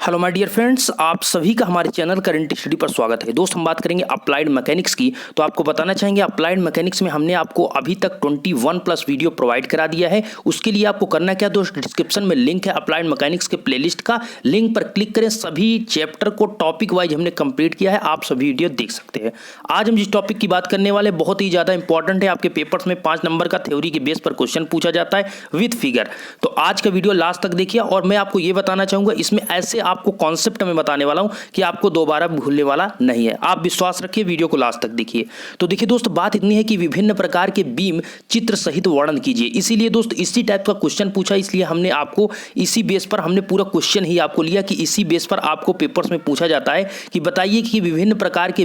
Hello my dear friends, आप सभी का हमारे चैनल करंट स्टडी पर स्वागत है। दोस्त हम बात करेंगे अप्लाइड मैकेनिक्स की। तो आपको बताना चाहेंगे अप्लाइड मैकेनिक्स में हमने आपको अभी तक 21+ वीडियो प्रोवाइड करा दिया है। उसके लिए आपको करना क्या दोस्त, डिस्क्रिप्शन में लिंक है अप्लाइड मैकेनिक्स के प्लेलिस्ट का, लिंक पर क्लिक करें। सभी चैप्टर को टॉपिक वाइज हमने कंप्लीट किया है, आप सभी वीडियो देख सकते हैं। आज हम जिस टॉपिक की बात करने वाले बहुत ही ज़्यादा इंपॉर्टेंट है, आपके पेपर्स में 5 नंबर का थ्योरी के बेस पर क्वेश्चन पूछा जाता है विद फिगर। तो आज का वीडियो लास्ट तक देखिए और मैं आपको ये बताना चाहूँगा, इसमें ऐसे आपको कॉन्सेप्ट में बताने वाला हूं कि आपको दोबारा भूलने वाला नहीं है। आप विश्वास रखिए, वीडियो को लास्ट तक देखिए। तो देखिए दोस्त, बात इतनी है कि विभिन्न प्रकार के बीम चित्र सहित वर्णन कीजिए। इसीलिए दोस्त इसी टाइप का क्वेश्चन पूछा, इसलिए हमने आपको इसी बेस पर हमने पूरा क्वेश्चन ही आपको लिया कि इसी बेस पर आपको पेपर्स में पूछा जाता है कि बताइए कि विभिन्न प्रकार के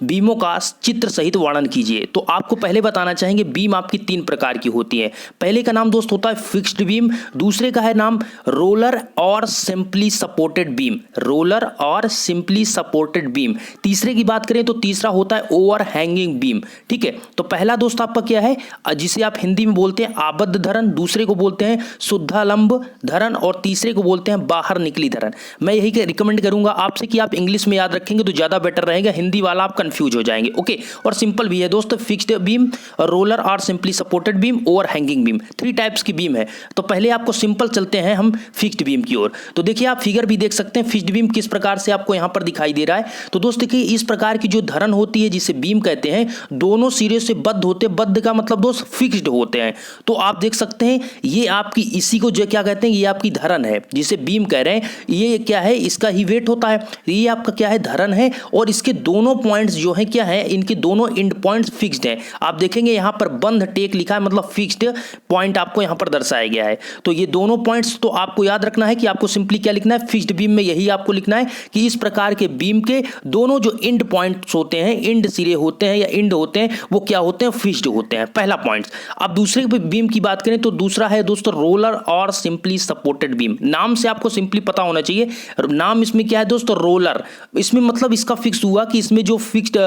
बीमों का चित्र सहित वर्णन कीजिए। तो आपको पहले बताना चाहेंगे बीम आपकी 3 प्रकार की होती है। पहले का नाम दोस्त होता है फिक्स्ड बीम, दूसरे का है नाम रोलर और सिंपली सपोर्टेड बीम, रोलर और सिंपली सपोर्टेड बीम। तीसरे की बात करें तो तीसरा होता है ओवर हैंगिंग बीम। ठीक है, तो पहला दोस्त आपका क्या है, जिसे आप हिंदी में बोलते हैं आबद्ध धरन, दूसरे को बोलते हैं शुद्धालंब धरन और तीसरे को बोलते हैं बाहर निकली धरन। मैं यही रिकमेंड करूंगा आपसे कि आप इंग्लिश में याद रखेंगे तो ज्यादा बेटर रहेगा, हिंदी वाला आप कंफ्यूज हो जाएंगे। ओके, और सिंपल भी है दोस्त, फिक्स्ड बीम, रोलर और simply supported beam, over hanging beam, 3 types की बीम है। तो पहले आपको सिंपल चलते हैं हम फिक्स्ड बीम की ओर। तो देखिए आप फिगर भी देख सकते हैं फिक्स्ड बीम किस प्रकार से आपको यहां पर दिखाई दे रहा है। तो दोस्त देखिए इस प्रकार की जो धरन होती है जिसे बीम कहते हैं, दोनों सिरे से बद्ध होते हैं। बद्ध का मतलब दोस्त फिक्स्ड होते हैं। तो आप देख सकते हैं ये आपकी इसी को जो क्या कहते हैं, ये आपकी धरन है जिसे बीम कह रहे हैं। ये क्या है, इसका ही वेट होता है। ये आपका क्या है, धरन है और इसके दोनों पॉइंट्स जो है क्या है, इनके दोनों एंड पॉइंट्स फिक्स्ड हैं। आप देखेंगे यहां पर बंध टेक लिखा है, मतलब फिक्स्ड पॉइंट आपको यहां पर दर्शाया गया है। तो ये दोनों पॉइंट्स तो आपको याद रखना है कि आपको सिंपली क्या लिखना है, फिक्स्ड बीम में यही आपको लिखना है कि इस प्रकार के बीम के दोनों जो एंड पॉइंट्स होते हैं, एंड सिरे होते हैं या एंड होते हैं, वो क्या होते हैं, फिक्स्ड होते हैं। पहला पॉइंट। अब दूसरे बीम की बात करें तो दूसरा है दोस्तों रोलर और सिंपली सपोर्टेड बीम। नाम से आपको सिंपली पता होना चाहिए, नाम इसमें क्या है दोस्तों, रोलर। इसमें मतलब इसका फिक्स हुआ कि इसमें जो फिक्स्ड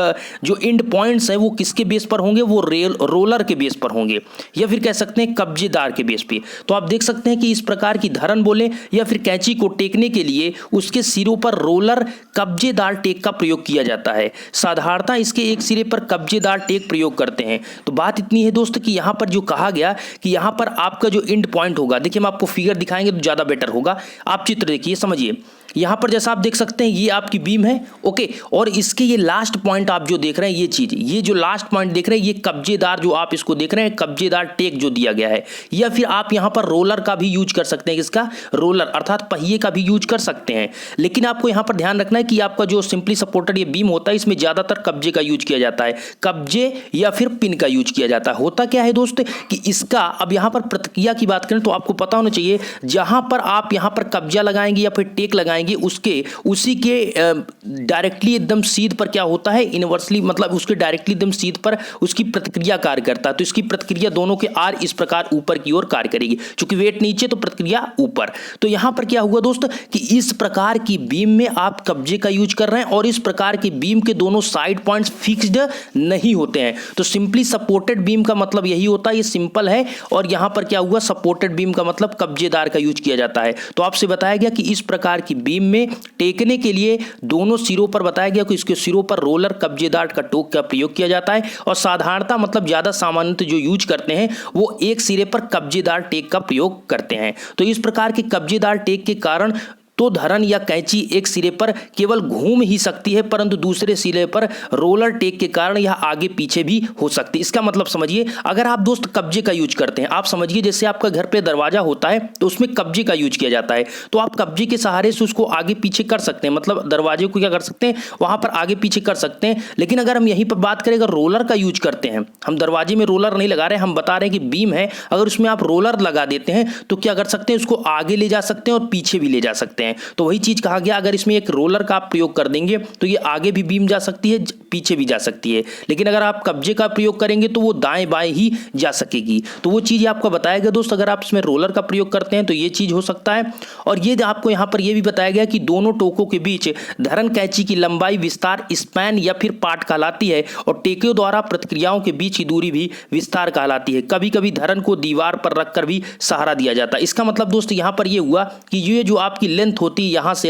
जो एंड पॉइंट्स है वो किसके बेस पर होंगे, वो रोलर के बेस पर होंगे या फिर कह सकते हैं कब्जेदार के बेस पे। तो आप देख सकते हैं कि इस प्रकार की धरन बोले या फिर कैंची को टेकने के लिए उसके सिरों पर रोलर कब्जेदार टेक का प्रयोग किया जाता है। साधारणतः इसके एक सिरे पर कब्जेदार टेक प्रयोग करते हैं। तो बात इतनी है दोस्त कि यहां पर जो कहा गया कि यहां पर आपका जो एंड पॉइंट होगा, देखिए हम आपको फिगर दिखाएंगे तो ज्यादा बेटर होगा। आप चित्र देखिए, समझिए। यहां पर जैसा आप देख सकते हैं ये आपकी बीम है, ओके, और इसके ये लास्ट पॉइंट आप जो देख रहे हैं, ये चीज, ये जो लास्ट पॉइंट देख रहे हैं, ये कब्जेदार जो आप इसको देख रहे हैं, कब्जेदार टेक जो दिया गया है। या फिर आप यहां पर रोलर का भी यूज कर सकते हैं, किसका, रोलर अर्थात पहिए का भी यूज कर सकते हैं। लेकिन आपको यहां पर ध्यान रखना है कि आपका जो सिंपली सपोर्टेड ये बीम होता है, इसमें ज्यादातर कब्जे का यूज किया जाता है, कब्जे या फिर पिन का यूज किया जाता है। होता क्या है दोस्त कि इसका अब यहां पर प्रतिक्रिया की बात करें तो आपको पता होना चाहिए, जहां पर आप यहां पर कब्जा लगाएंगे या फिर टेक लगाएंगे, उसी के डायरेक्टली एकदम सीध पर क्या होता है, इनवर्सली, मतलब उसके डायरेक्टली एकदम सीध पर उसकी प्रतिक्रिया कार्य करता है। तो इसकी प्रतिक्रिया दोनों के आर इस प्रकार ऊपर की ओर कार्य करेगी, क्योंकि वेट नीचे तो प्रतिक्रिया ऊपर। तो यहां पर क्या हुआ दोस्त कि इस प्रकार की बीम में आप कब्जे का यूज कर रहे हैं और इस प्रकार की बीम के दोनों साइड पॉइंट्स फिक्स्ड नहीं होते हैं। तो सिंपली सपोर्टेड बीम का मतलब यही होता है, ये सिंपल है। और यहां पर क्या हुआ, सपोर्टेड बीम का मतलब कब्जेदार का यूज किया जाता है। तो आपसे बताया गया कि इस प्रकार की बीम में टेकने के लिए दोनों सिरों पर बताया गया कि इसके सिरों पर रोलर कब्जेदार का टोक का प्रयोग किया जाता है। और साधारणतः मतलब ज्यादा सामान्यतः जो यूज करते हैं वो एक सिरे पर कब्जेदार टेक का प्रयोग करते हैं। तो इस प्रकार के कब्जेदार टेक के कारण तो धरन या कैंची एक सिरे पर केवल घूम ही सकती है, परंतु दूसरे सिरे पर रोलर टेक के कारण यह आगे पीछे भी हो सकती है। इसका मतलब समझिए, अगर आप दोस्त कब्जे का यूज करते हैं, आप समझिए जैसे आपका घर पे दरवाजा होता है तो उसमें कब्जे का यूज किया जाता है, तो आप कब्जे के सहारे से उसको आगे पीछे कर सकते हैं, मतलब दरवाजे को क्या कर सकते हैं, वहां पर आगे पीछे कर सकते हैं। लेकिन अगर हम यहीं पर बात करें, अगर रोलर का यूज करते हैं, हम दरवाजे में रोलर नहीं लगा रहे, हम बता रहे हैं कि बीम है, अगर उसमें आप रोलर लगा देते हैं तो क्या कर सकते हैं, उसको आगे ले जा सकते हैं और पीछे भी ले जा सकते हैं। तो वही चीज कहा गया, अगर इसमें एक रोलर का आप प्रयोग कर देंगे तो ये आगे भी बीम जा सकती है, पीछे भी जा सकती है। लेकिन अगर आप कब्जे का प्रयोग करेंगे तो वो दाएं बाएं ही जा सकेगी। तो वो चीज आपको बताया गया दोस्त, अगर आप इसमें रोलर का प्रयोग करते हैं तो ये चीज हो सकता है। और ये आपको यहां पर ये भी बताया गया कि दोनों टोकों के बीच धरन कैंची की लंबाई विस्तार स्पैन या फिर पार्ट कहलाती है और टेकों द्वारा प्रतिक्रियाओं के बीच की दूरी भी विस्तार कहलाती है। कभी कभी धरन को दीवार पर रखकर भी सहारा दिया जाता है। इसका मतलब दोस्त यहां पर ये हुआ कि ये जो आपकी लेंथ लेंथ होती है यहाँ से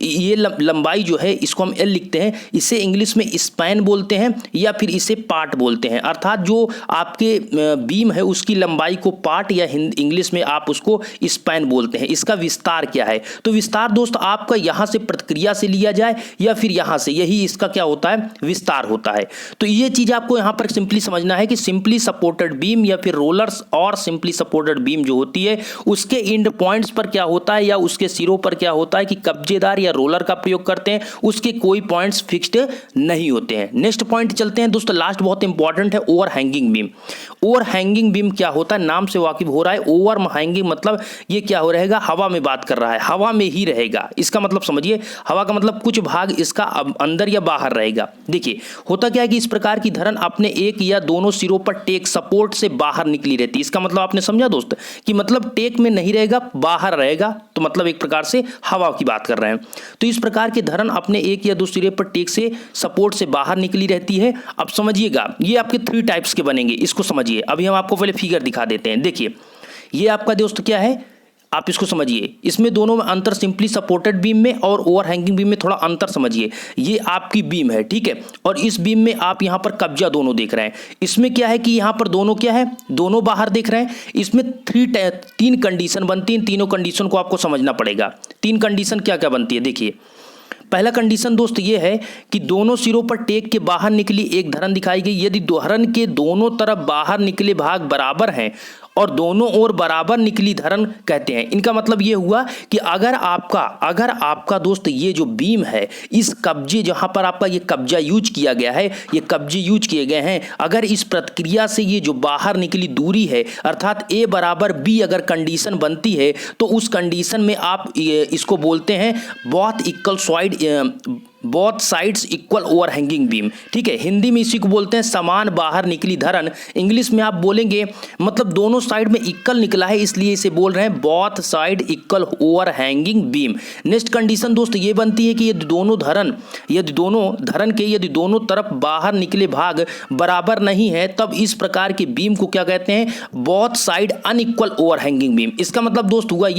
ये लंबाई जो है इसको हम एल लिखते हैं, इसे इंग्लिश में स्पैन बोलते हैं या फिर इसे पार्ट बोलते हैं। अर्थात जो आपके बीम है उसकी लंबाई को पार्ट या इंग्लिश में आप उसको स्पैन बोलते हैं। इसका विस्तार क्या है? तो विस्तार दोस्त आपका यहाँ से प्रतिक्रिया से लिया जाए या फिर यहाँ से, यही इसका क्या होता है? विस्तार होता है। तो ये चीज आपको यहाँ पर सिंपली समझना है कि सिंपली सपोर्टेड बीम या फिर रोलर्स और सिंपली सपोर्टेड बीम जो होती है उसके एंड पॉइंट्स पर क्या होता है या उसके सिरों पर क्या होता है कि कब्जेदार या रोलर का प्रयोग करते हैं, उसके कोई पॉइंट्स फिक्स्ड नहीं होते हैं। नेक्स्ट पॉइंट चलते हैं दोस्तों, लास्ट बहुत इंपॉर्टेंट है, over hanging beam. Over hanging beam क्या होता है? नाम से वाकिफ हो रहा है। ओवर हैंगिंग मतलब ये क्या हो रहेगा? हवा में बात कर रहा है, हवा में ही रहेगा। इसका मतलब समझिए, हवा का मतलब कुछ भाग इसका अंदर या बाहर रहेगा। देखिए होता क्या है कि इस प्रकार की धरन अपने एक या दोनों सिरों पर टेक सपोर्ट से बाहर निकली रहती है। इसका मतलब आपने समझा दोस्त कि मतलब टेक में नहीं रहेगा, बाहर रहेगा, तो मतलब एक प्रकार से हवा की बात कर रहे हैं। तो इस प्रकार की धरन अपने एक या दो सिरे पर टेक से सपोर्ट से बाहर निकली रहती है। अब समझिएगा ये आपके 3 टाइप्स के बनेंगे, इसको समझिए। अभी हम आपको पहले फिगर दिखा देते हैं। देखिए ये आपका दोस्त क्या है, आप इसको समझिए। इसमें दोनों में अंतर सिंपली सपोर्टेड बीम में और ओवर हैंगिंग बीम में थोड़ा अंतर समझिए। ये आपकी बीम है, ठीक है, और इस बीम में आप यहाँ पर कब्जा दोनों देख रहे हैं। इसमें क्या है कि यहाँ पर दोनों क्या है, दोनों बाहर देख रहे हैं। इसमें 3 कंडीशन बनती हैं, तीनों कंडीशन को आपको समझना पड़ेगा। 3 कंडीशन क्या क्या बनती है? देखिए पहला कंडीशन दोस्त ये है कि दोनों सिरों पर टेक के बाहर निकली एक धरन दिखाई गई। यदि धरन के दोनों तरफ बाहर निकले भाग बराबर हैं और दोनों ओर बराबर निकली धरन कहते हैं। इनका मतलब ये हुआ कि अगर आपका दोस्त ये जो बीम है, इस कब्जे जहां पर आपका ये कब्जा यूज किया गया है, ये कब्जे यूज किए गए हैं, अगर इस प्रतिक्रिया से ये जो बाहर निकली दूरी है अर्थात A बराबर B अगर कंडीशन बनती है तो उस कंडीशन में आप इसको बोलते हैं both sides equal over hanging beam. ठीक है, हिंदी में इसी को बोलते हैं समान बाहर निकली धरन। इंग्लिश में आप बोलेंगे मतलब दोनों साइड में इक्वल निकला है, इसलिए इसे बोल रहे हैं both side equal over hanging beam. Next condition दोस्त ये बनती है कि यदि दोनों धरन के दोनों तरफ बाहर निकले भाग बराबर नहीं है तब इस प्रकार की बीम को क्या कहते हैं? Both side unequal over hanging beam. इसका मतलब दोस्त हुआ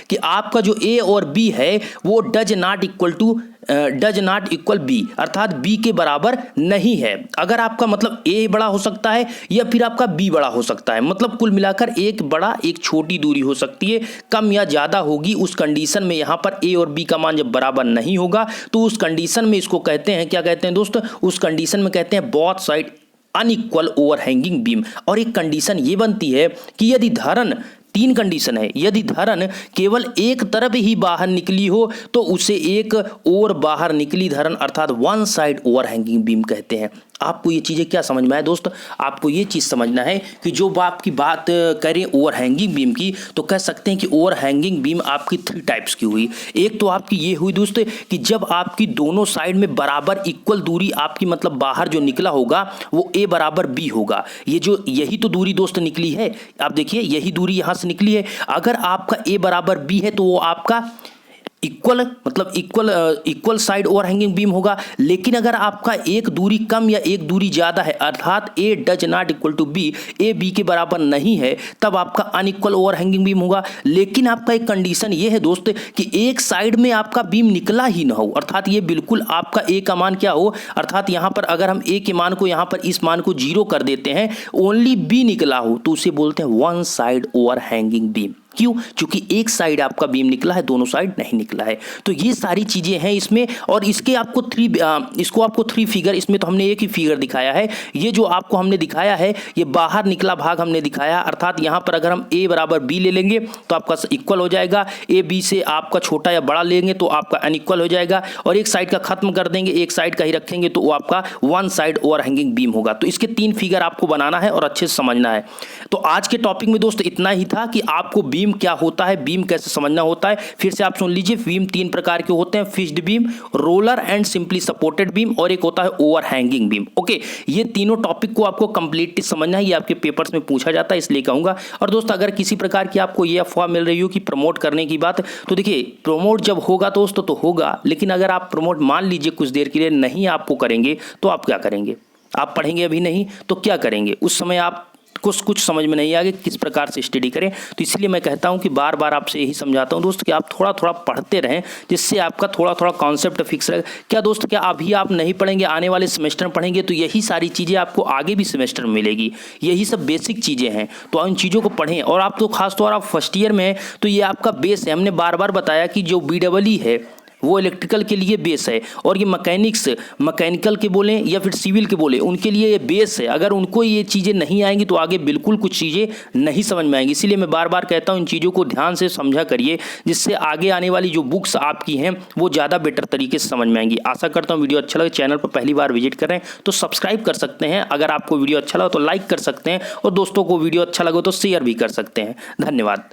कि आपका जो A और B है वो डज नॉट इक्वल बी, अर्थात बी के बराबर नहीं है। अगर आपका मतलब ए बड़ा हो सकता है या फिर आपका बी बड़ा हो सकता है, मतलब कुल मिलाकर एक बड़ा एक छोटी दूरी हो सकती है, कम या ज्यादा होगी। उस कंडीशन में यहां पर ए और बी का मान जब बराबर नहीं होगा तो उस कंडीशन में इसको कहते हैं, क्या कहते हैं दोस्त? उस कंडीशन में कहते हैं both side unequal over hanging beam. और एक कंडीशन ये बनती है कि यदि धरन 3 कंडीशन है, यदि धरन केवल एक तरफ ही बाहर निकली हो तो उसे एक और बाहर निकली धरन अर्थात one side over hanging beam कहते हैं। आपको ये चीज़ें क्या समझ में आए दोस्त? आपको ये चीज़ समझना है कि जो आपकी बात करें ओवर हैंगिंग बीम की तो कह सकते हैं कि ओवर हैंगिंग बीम आपकी 3 टाइप्स की हुई। एक तो आपकी ये हुई दोस्त कि जब आपकी दोनों साइड में बराबर इक्वल दूरी आपकी मतलब बाहर जो निकला होगा वो A बराबर B होगा। यही तो दूरी दोस्त निकली है, आप देखिए यही दूरी यहाँ से निकली है। अगर आपका A बराबर B है तो वो आपका equal side over hanging beam होगा। लेकिन अगर आपका एक दूरी कम या एक दूरी ज्यादा है अर्थात A does not equal to B, A B के बराबर नहीं है, तब आपका अनइक्वल ओवर हैंगिंग बीम होगा। लेकिन आपका एक कंडीशन ये है दोस्त कि एक साइड में आपका बीम निकला ही ना हो, अर्थात ये बिल्कुल आपका A का मान क्या हो, अर्थात यहां पर अगर हम A के मान को यहां पर इस मान को 0 कर देते हैं, ओनली B निकला हो तो उसे बोलते हैं one side over hanging beam. क्यों? क्योंकि एक साइड आपका बीम निकला है, दोनों साइड नहीं निकला है। तो ये सारी चीजें हैं इसमें। और इसके आपको 3 फिगर, इसमें तो हमने एक ही फिगर दिखाया है। ये जो आपको हमने दिखाया है ये बाहर निकला भाग हमने दिखाया, अर्थात यहाँ पर अगर हम A बराबर B ले लेंगे तो आपका इक्वल हो जाएगा, A B से आपका छोटा या बड़ा लेंगे तो आपका अनइक्वल हो जाएगा, और एक साइड का खत्म कर देंगे, एक साइड का ही रखेंगे तो वो आपका one side over hanging beam होगा। तो इसके 3 फिगर आपको बनाना है और अच्छे से समझना है। तो आज के टॉपिक में दोस्त इतना ही था कि आपको बीम क्या होता है, बीम कैसे समझना होता है। फिर से आप सुन लीजिए, बीम 3 प्रकार के होते हैं, fixed beam, roller and simply supported beam, और एक होता है ओवर हैंगिंग बीम। ओके, ये तीनों टॉपिक को आपको कंप्लीटली समझना है, ये आपके पेपर्स में पूछा जाता है इसलिए कहूंगा। और दोस्त अगर किसी प्रकार की आपको ये अफवाह मिल रही हो कि प्रमोट करने की बात, तो देखिए प्रमोट जब होगा दोस्तों तो होगा, लेकिन अगर आप प्रमोट मान लीजिए कुछ देर के लिए नहीं आपको करेंगे तो आप क्या करेंगे? आप पढ़ेंगे अभी नहीं तो क्या करेंगे? उस समय आप कुछ समझ में नहीं आ गया किस प्रकार से स्टडी करें। तो इसलिए मैं कहता हूं कि बार बार आपसे यही समझाता हूं दोस्त कि आप थोड़ा थोड़ा पढ़ते रहें, जिससे आपका थोड़ा थोड़ा कॉन्सेप्ट फिक्स रहेगा। क्या दोस्त, क्या अभी आप नहीं पढ़ेंगे, आने वाले सेमेस्टर में पढ़ेंगे तो यही सारी चीज़ें आपको आगे भी सेमेस्टर में मिलेगी। यही सब बेसिक चीज़ें हैं, तो इन चीज़ों को पढ़ें। और आप तो खासतौर आप फर्स्ट ईयर में हैं तो ये आपका बेस है। हमने बार बार बताया कि जो BEE है वो इलेक्ट्रिकल के लिए बेस है, और ये मैकेनिकल के बोलें या फिर सिविल के बोले, उनके लिए ये बेस है। अगर उनको ये चीज़ें नहीं आएंगी तो आगे बिल्कुल कुछ चीज़ें नहीं समझ में आएंगी। इसीलिए मैं बार बार कहता हूँ इन चीज़ों को ध्यान से समझा करिए, जिससे आगे आने वाली जो बुक्स आपकी हैं वो ज़्यादा बेटर तरीके से समझ में आएंगी। आशा करता हूँ वीडियो अच्छा लगे। चैनल पर पहली बार विजिट कर रहे हैं तो सब्सक्राइब कर सकते हैं। अगर आपको वीडियो अच्छा लगा तो लाइक कर सकते हैं, और दोस्तों को वीडियो अच्छा लगे तो शेयर भी कर सकते हैं। धन्यवाद।